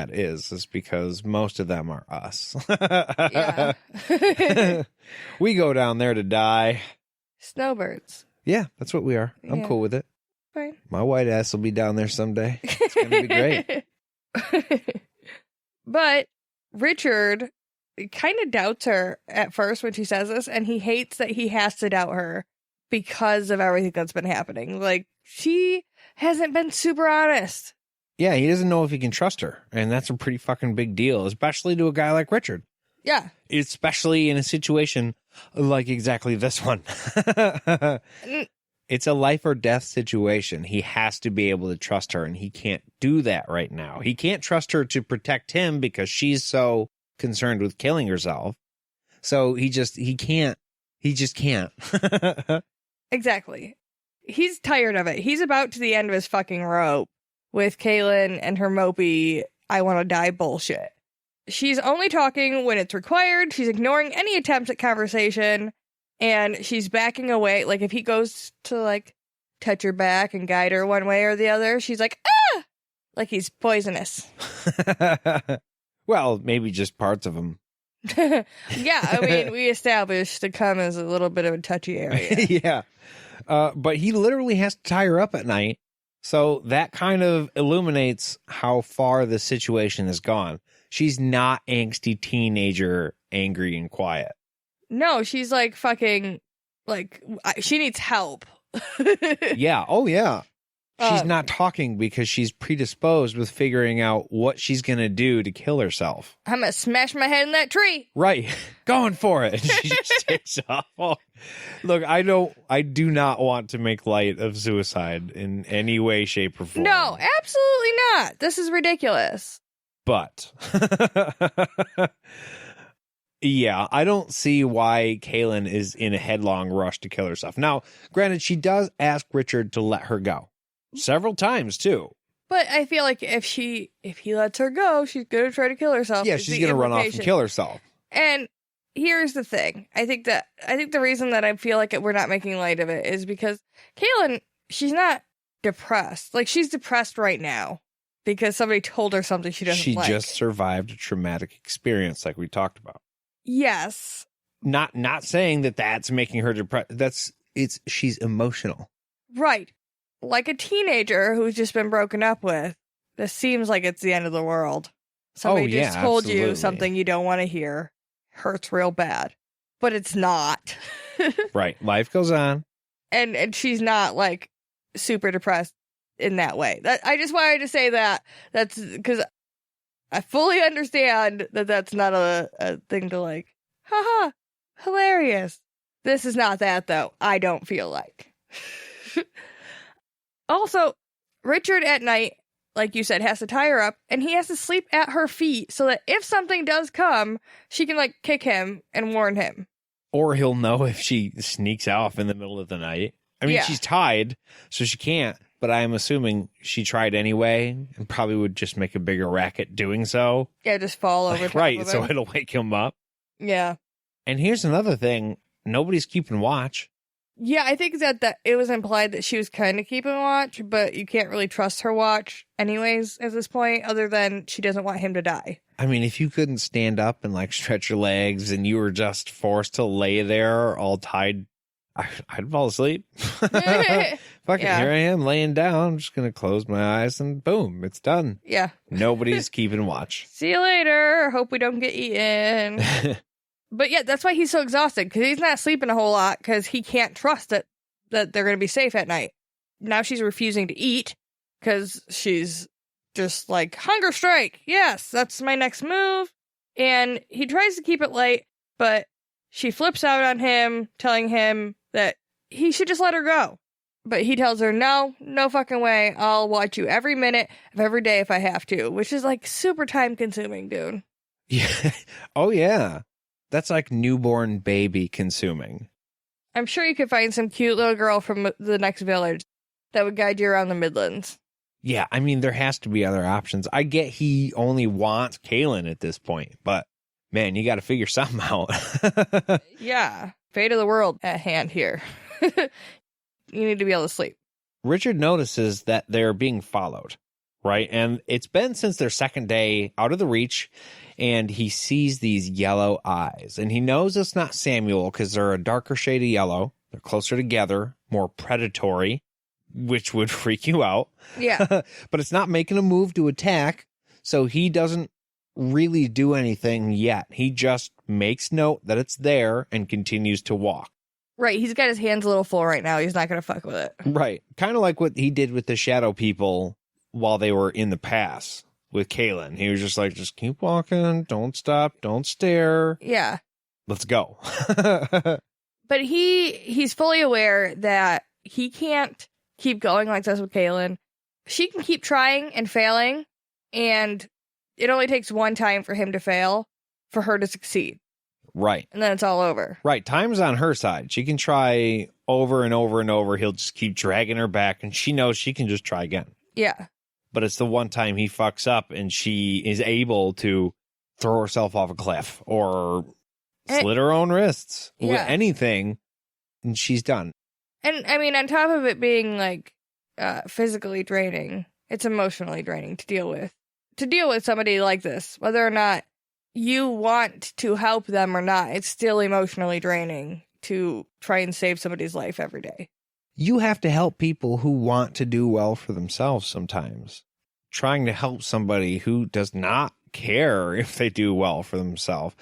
that is because most of them are us. Yeah. We go down there to die. Snowbirds. Yeah, that's what we are. I'm cool with it. Fine. My white ass will be down there someday. It's going to be great. But Richard kind of doubts her at first when she says this, and he hates that he has to doubt her because of everything that's been happening. Like, she hasn't been super honest. Yeah, he doesn't know if he can trust her, and that's a pretty fucking big deal, especially to a guy like Richard. Yeah. Especially in a situation like exactly this one. It's a life or death situation. He has to be able to trust her, and he can't do that right now. He can't trust her to protect him because she's so concerned with killing herself. So he just can't. Exactly. He's tired of it. He's about to the end of his fucking rope with Kaylin and her mopey, I want to die bullshit. She's only talking when it's required. She's ignoring any attempts at conversation. And she's backing away. Like, if he goes to, like, touch her back and guide her one way or the other, she's like, ah! Like he's poisonous. Well, maybe just parts of him. Yeah, I mean, we established the cum is a little bit of a touchy area. Yeah. But he literally has to tie her up at night. So that kind of illuminates how far the situation has gone. She's not angsty teenager, angry and quiet. No, she's like fucking, like, she needs help. Yeah. Oh, yeah. She's not talking because she's predisposed with figuring out what she's going to do to kill herself. I'm going to smash my head in that tree. Right. Going for it. She just takes off. Oh. Look, I do not want to make light of suicide in any way, shape, or form. No, absolutely not. This is ridiculous. But yeah, I don't see why Kaylin is in a headlong rush to kill herself. Now, granted, she does ask Richard to let her go several times too. But I feel like if he lets her go, she's gonna try to kill herself. Yeah, she's gonna run off and kill herself. And here's the thing: I think the reason that I feel like we're not making light of it is because Kaylin, she's not depressed. Like, she's depressed right now because somebody told her something she doesn't like. She just survived a traumatic experience, like we talked about. Yes. Not saying that that's making her depressed. She's emotional. Right. Like a teenager who's just been broken up with. This seems like it's the end of the world. Somebody just told you something you don't want to hear. Hurts real bad. But it's not. Right. Life goes on. And she's not, like, super depressed in that way. I just wanted to say that. That's because I fully understand that that's not a thing to, like, haha, hilarious. This is not that, though. I don't feel like. Also, Richard at night, like you said, has to tie her up, and he has to sleep at her feet so that if something does come, she can, like, kick him and warn him. Or he'll know if she sneaks off in the middle of the night. I mean, she's tied, so she can't, but I'm assuming she tried anyway and probably would just make a bigger racket doing so. Yeah, just fall over top right, of him. so it'll wake him up. Yeah. And here's another thing. Nobody's keeping watch. Yeah, I think that it was implied that she was kind of keeping watch, but you can't really trust her watch anyways at this point, other than she doesn't want him to die. I mean, if you couldn't stand up and, like, stretch your legs and you were just forced to lay there all tied, I'd fall asleep. Fucking here I am laying down. I'm just going to close my eyes and boom, it's done. Yeah. Nobody's keeping watch. See you later. Hope we don't get eaten. But yeah, that's why he's so exhausted, because he's not sleeping a whole lot because he can't trust that they're going to be safe at night. Now she's refusing to eat because she's just like, hunger strike. Yes, that's my next move. And he tries to keep it light, but she flips out on him, telling him that he should just let her go. But he tells her, no fucking way. I'll watch you every minute of every day if I have to, which is like super time consuming, dude. Yeah. Oh, yeah. That's like newborn baby consuming. I'm sure you could find some cute little girl from the next village that would guide you around the Midlands. Yeah, I mean, there has to be other options. I get he only wants Kaylin at this point, but man, you got to figure something out. Yeah, fate of the world at hand here. You need to be able to sleep. Richard notices that they're being followed. right? And it's been since their second day out of the reach, and he sees these yellow eyes. And he knows it's not Samuel because they're a darker shade of yellow. They're closer together, more predatory, which would freak you out. Yeah. But it's not making a move to attack, so he doesn't really do anything yet. He just makes note that it's there and continues to walk. Right. He's got his hands a little full right now. He's not going to fuck with it. Right. Kind of like what he did with the shadow people while they were in the pass with Kaylin. He was just like, just keep walking. Don't stop. Don't stare. Yeah. Let's go. But he's fully aware that he can't keep going like this with Kaylin. She can keep trying and failing, and it only takes one time for him to fail for her to succeed. Right. And then it's all over. Right. Time's on her side. She can try over and over and over. He'll just keep dragging her back, and she knows she can just try again. Yeah. But it's the one time he fucks up and she is able to throw herself off a cliff or slit her own wrists with anything, and she's done. And I mean, on top of it being like physically draining, it's emotionally draining to deal with. To deal with somebody like this, whether or not you want to help them or not, it's still emotionally draining to try and save somebody's life every day. You have to help people who want to do well for themselves sometimes. Trying to help somebody who does not care if they do well for themselves.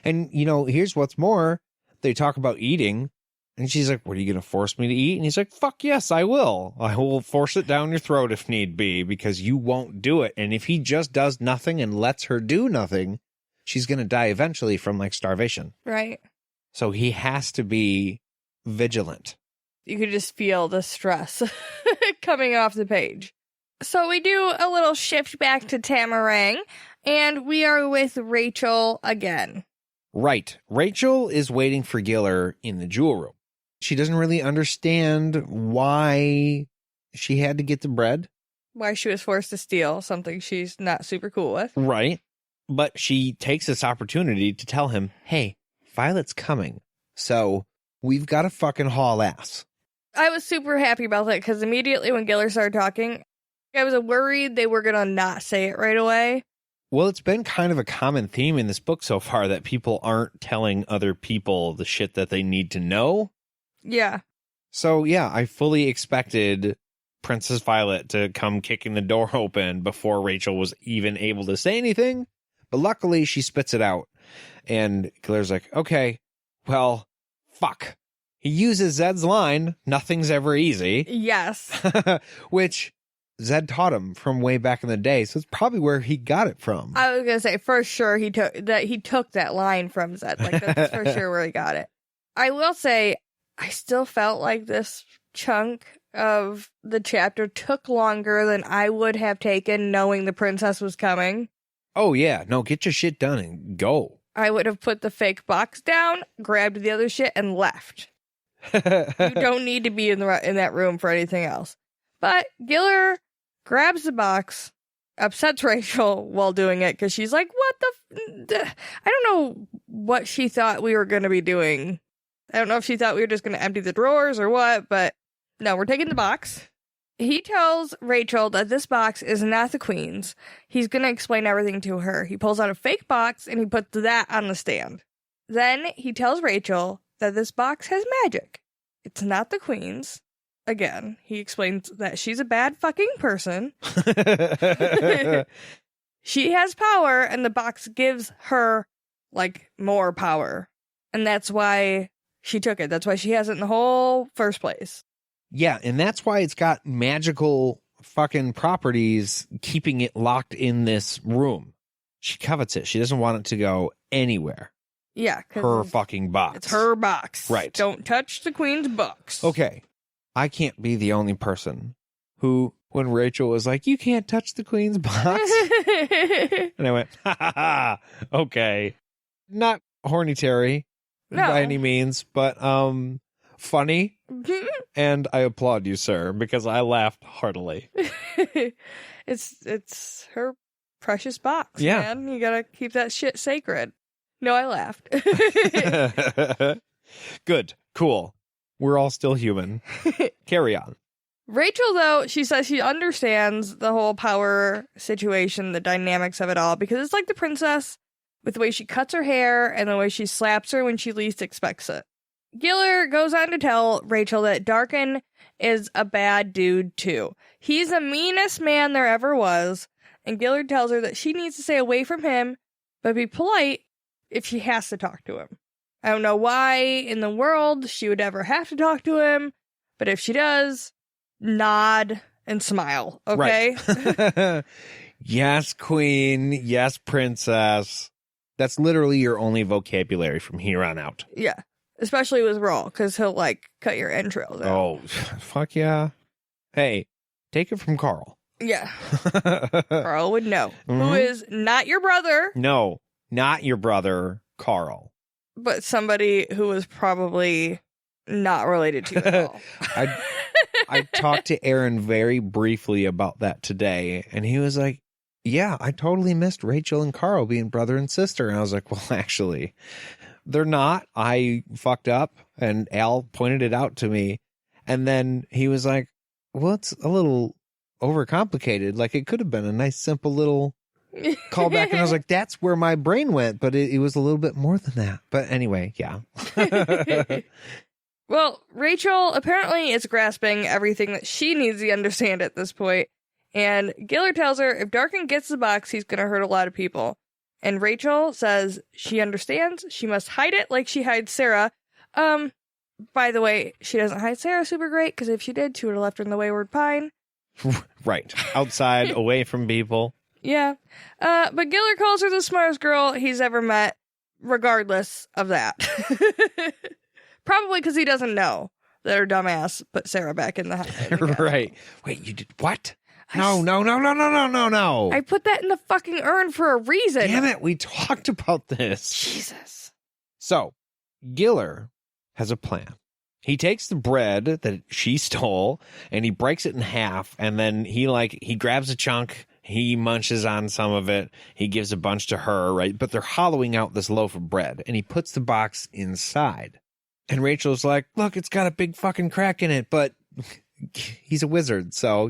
And, you know, here's what's more. They talk about eating, and she's like, what, are you going to force me to eat? And he's like, fuck yes, I will. I will force it down your throat if need be, because you won't do it. And if he just does nothing and lets her do nothing, she's going to die eventually from, like, starvation. Right. So he has to be vigilant. You could just feel the stress coming off the page. So we do a little shift back to Tamarang, and we are with Rachel again. Right. Rachel is waiting for Giller in the jewel room. She doesn't really understand why she had to get the bread. Why she was forced to steal something she's not super cool with. Right. But she takes this opportunity to tell him, hey, Violet's coming, so we've got to fucking haul ass. I was super happy about that, because immediately when Giller started talking, I was worried they were going to not say it right away. Well, it's been kind of a common theme in this book so far that people aren't telling other people the shit that they need to know. Yeah. So, yeah, I fully expected Princess Violet to come kicking the door open before Rachel was even able to say anything. But luckily, she spits it out. And Giller's like, okay, well, fuck. He uses Zed's line, nothing's ever easy. Yes. Which Zed taught him from way back in the day, so it's probably where he got it from. I was gonna say for sure he took that line from Zed. Like, that's for sure where he got it. I will say I still felt like this chunk of the chapter took longer than I would have taken knowing the princess was coming. Oh yeah, no, get your shit done and go. I would have put the fake box down, grabbed the other shit, and left. You don't need to be in that room for anything else. But Giller grabs the box, upsets Rachel while doing it, because she's like, what I don't know what she thought we were going to be doing. I don't know if she thought we were just going to empty the drawers or what, but no, we're taking the box. He tells Rachel that this box is not the Queen's. He's going to explain everything to her. He pulls out a fake box and he puts that on the stand. Then he tells Rachel that this box has magic. It's not the Queen's. Again, he explains that she's a bad fucking person. She has power, and the box gives her, like, more power. And that's why she took it. That's why she has it in the whole first place. Yeah, and that's why it's got magical fucking properties keeping it locked in this room. She covets it. She doesn't want it to go anywhere. Yeah. Her fucking box. It's her box. Right. Don't touch the Queen's box. Okay. I can't be the only person who, when Rachel was like, you can't touch the Queen's box. And I went, ha ha ha. Okay. Not horny Terry by any means, but funny. And I applaud you, sir, because I laughed heartily. It's her precious box, yeah. Man. You gotta keep that shit sacred. No, I laughed. Good. Cool. We're all still human. Carry on. Rachel, though, she says she understands the whole power situation, the dynamics of it all, because it's like the princess with the way she cuts her hair and the way she slaps her when she least expects it. Giller goes on to tell Rachel that Darkin is a bad dude, too. He's the meanest man there ever was, and Giller tells her that she needs to stay away from him, but be polite if she has to talk to him. I don't know why in the world she would ever have to talk to him, but if she does, nod and smile, okay? Right. Yes, queen. Yes, princess. That's literally your only vocabulary from here on out. Yeah. Especially with Rawl, because he'll, like, cut your entrails out. Oh, fuck yeah. Hey, take it from Carl. Yeah. Carl would know. Mm-hmm. Who is not your brother. No, not your brother, Carl. But somebody who was probably not related to you at all. I talked to Aaron very briefly about that today, and he was like, yeah, I totally missed Rachel and Carl being brother and sister. And I was like, well, actually, they're not. I fucked up, and Al pointed it out to me. And then he was like, well, it's a little overcomplicated. Like, it could have been a nice, simple little callback. And I was like, that's where my brain went. But it was a little bit more than that. But anyway, yeah. Well, Rachel apparently is grasping everything that she needs to understand at this point. And Giller tells her if Darkin gets the box, he's going to hurt a lot of people. And Rachel says she understands. She must hide it like she hides Sarah. By the way, she doesn't hide Sarah super great, because if she did, she would have left her in the Wayward Pine. Right. Outside, away from people. Yeah. But Giller calls her the smartest girl he's ever met, regardless of that. Probably because he doesn't know that her dumbass put Sarah back in the house. Right. Wait, you did what? No. I put that in the fucking urn for a reason. Damn it, we talked about this. Jesus. So, Giller has a plan. He takes the bread that she stole and he breaks it in half, and then he grabs a chunk, he munches on some of it, he gives a bunch to her, right? But they're hollowing out this loaf of bread, and he puts the box inside. And Rachel's like, look, it's got a big fucking crack in it, but he's a wizard, so,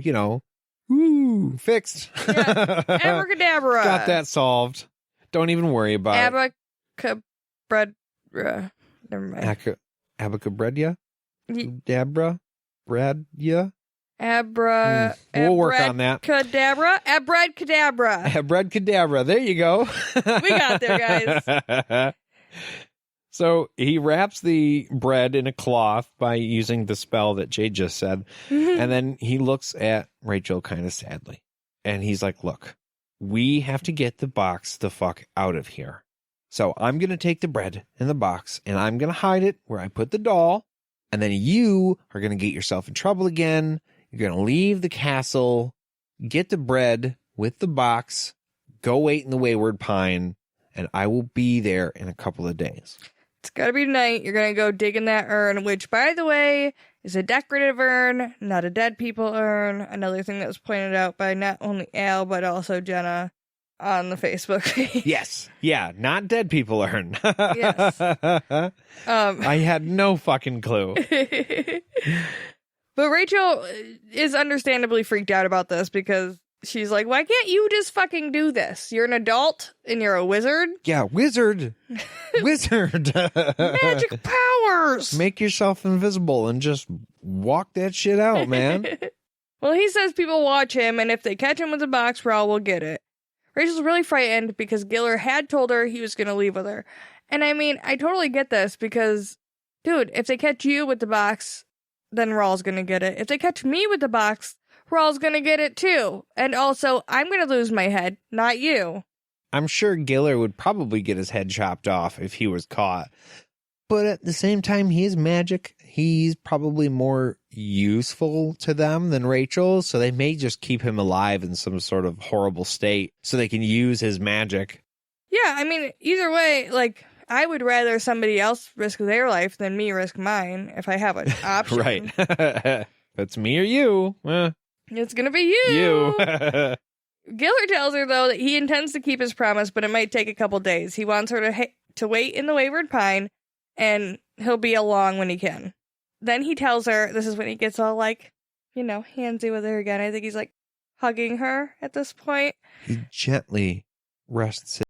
woo, fixed. Yeah. Abracadabra. Got that solved. Don't even worry about it. Abracadabra. Never mind. Abacabredya? Dabra? Bradya? We'll work on that. Abracadabra. Abracadabra. There you go. We got there, guys. So he wraps the bread in a cloth by using the spell that Jade just said. And then he looks at Rachel kind of sadly. And he's like, look, we have to get the box the fuck out of here. So I'm going to take the bread in the box and I'm going to hide it where I put the doll. And then you are going to get yourself in trouble again. You're going to leave the castle, get the bread with the box, go wait in the Wayward Pine, and I will be there in a couple of days. It's got to be tonight. You're going to go dig in that urn, which, by the way, is a decorative urn, not a dead people urn. Another thing that was pointed out by not only Al, but also Jenna on the Facebook page. Yes. Yeah, not dead people urn. Yes. I had no fucking clue. But Rachel is understandably freaked out about this because she's like, why can't you just fucking do this? You're an adult and you're a wizard. Yeah, wizard. Wizard. Magic powers. Make yourself invisible and just walk that shit out, man. Well, he says people watch him, and if they catch him with a box, Rawl will get it. Rachel's really frightened because Giller had told her he was going to leave with her. And I mean, I totally get this because, dude, if they catch you with the box, then Rawl's going to get it. If they catch me with the box, Rawl's going to get it too. And also, I'm going to lose my head, not you. I'm sure Giller would probably get his head chopped off if he was caught. But at the same time, he is magic. He's probably more useful to them than Rachel, so they may just keep him alive in some sort of horrible state so they can use his magic. Yeah, I mean, either way, like, I would rather somebody else risk their life than me risk mine if I have an option. Right. That's me or you. It's gonna be you. Giller tells her, though, that he intends to keep his promise, but it might take a couple days. He wants her to wait in the Wayward Pine, and he'll be along when he can. Then he tells her, this is when he gets all like, handsy with her again. I think he's like hugging her at this point. He gently rests